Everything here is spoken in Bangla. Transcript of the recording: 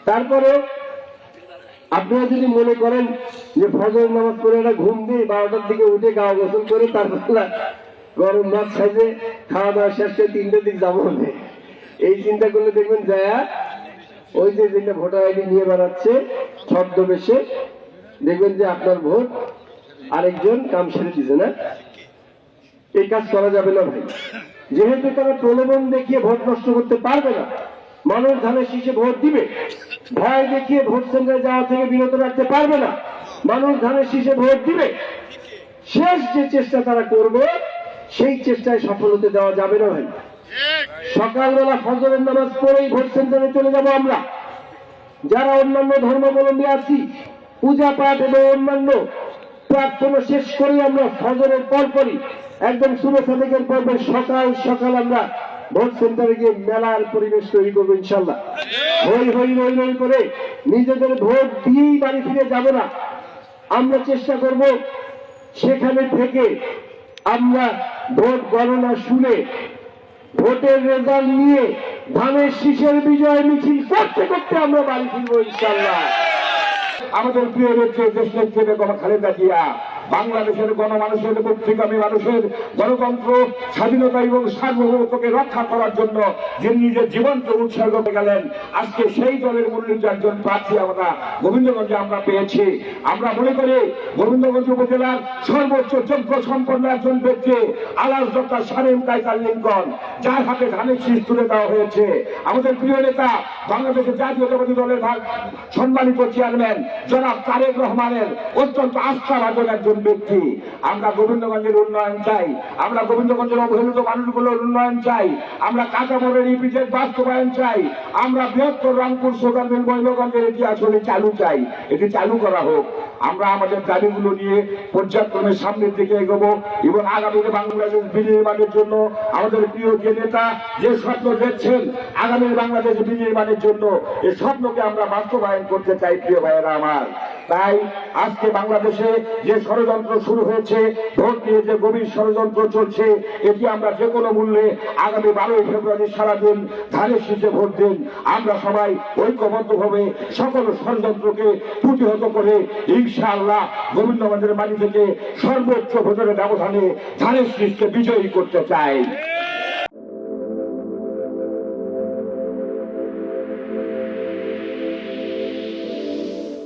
তারপরে আপনারা যদি মনে করেন যে ফজর নামাজ পড়ে একটা ঘুম দিয়ে 12টার দিকে উঠে গাওয়া গোসল করে তারপর গরম ভাত খাইছে খাওয়া দাওয়া শেষ করে 3টার দিকে যাবো এই চিন্তা করলে দেখবেন যায় ওই যে যেটা ভোটার আইডি নিয়ে বেড়াচ্ছে ছদ্মবেশে দেখবেন যে আপনার ভোট আরেকজন কাম সেরে দিছে না। এই কাজ করা যাবে না ভাই, যেহেতু তারা প্রলোভন দেখিয়ে ভোট নষ্ট করতে পারবে না। মানুষ ধানের শীষে ভোট দিবে, ভয় দেখিয়ে ভোট কেন্দ্রে যাওয়া থেকে বিরত রাখতে পারবে না। মানুষ ধানের শীষে ভোট দিবে, শেষ যে চেষ্টা তারা করবে সেই চেষ্টায় সফল হতে দেওয়া যাবে না ভাই। সকালবেলা ফজরের নামাজ পড়েই ভোট সেন্টারে চলে যাব আমরা। যারা অন্যান্য ধর্মাবলম্বী আছি পূজা পাঠ এবং অন্যান্য প্রার্থনা শেষ করি আমরা ফজরের পরপরই একদম সুবহ সাদেকের পর্বে সকাল সকাল আমরা ভোট সেন্টারে গিয়ে মেলার পরিবেশ তৈরি করবো ইনশাল্লাহ। হই হই রই রই করে নিজেদের ভোট দিয়েই বাড়ি ফিরে যাব না, আমরা চেষ্টা করব সেখানে থেকে আমরা ভোট গণনা শুনে ভোটের রেজাল্ট নিয়ে ধানের শীষের বিজয় মিছিল করতে করতে আমরা বাড়ি ফিরবো ইনশাল্লাহ। আমাদের প্রিয় নেত্রী দেশ নেত্রী বেগম খালেদা জিয়া বাংলাদেশের গণমানুষের মুক্তিকামী মানুষের গণতন্ত্র স্বাধীনতা এবং সার্বভৌমত্বকে রক্ষা করার জন্য যিনি নিজের জীবনকে উৎসর্গ করে গেলেন, আজকে সেই দলের মনোনীত একজন প্রার্থী আমরা গোবিন্দগঞ্জে আমরা পেয়েছি। আমরা মনে করি গোবিন্দগঞ্জ উপজেলার সর্বোচ্চ যোগ্য সম্পন্ন একজন ব্যক্তি আলাস ডক্টর শামীম কায়সার লিঙ্কন, যার হাতে ধানের শীষ তুলে দেওয়া হয়েছে। আমাদের প্রিয় নেতা বাংলাদেশের জাতীয়তাবাদী দলের সম্মানিত চেয়ারম্যান জনাব তারেক রহমানের অত্যন্ত আস্থাভাজন একজন ব্যক্তি। আমরা গোবিন্দগঞ্জের উন্নয়ন চাই, আমরা গোবিন্দগঞ্জের অবহেলিত মানুষগুলোর উন্নয়ন চাই, আমরা কাঁচামরের ইপিজেড বাস্তবায়ন চাই, আমরা বৃহত্তর রংপুর সোগানবিল মহিলাগঞ্জের এটি আসলে চালু চাই, এটি চালু করা হোক। আমরা আমাদের দাবিগুলো নিয়ে পর্যায়ক্রমে সামনের দিকে এগোবো এবং আগামীতে বাংলাদেশ বিনির্মাণের জন্য আমাদের প্রিয় যে নেতা যে স্বপ্ন দেখছেন আগামী বাংলাদেশ বিনির্মাণের জন্য এই স্বপ্নকে আমরা বাস্তবায়ন করতে চাই প্রিয় ভাইয়েরা আমার। তাই আজকে বাংলাদেশে যে ষড়যন্ত্র শুরু হয়েছে, ভোট নিয়ে যে গভীর ষড়যন্ত্র চলছে, এটি আমরা যে কোনো মূল্যে আগামী 12ই ফেব্রুয়ারি সারাদিন ধানের শীষে ভোট দিন। আমরা সবাই ঐক্যবদ্ধভাবে সকল ষড়যন্ত্রকে প্রতিহত করে ইনশাআল্লাহ গোবিন্দগঞ্জের মাটি থেকে সর্বোচ্চ ভোটের ব্যবধানে ধানের শীষকে বিজয়ী করতে চাই।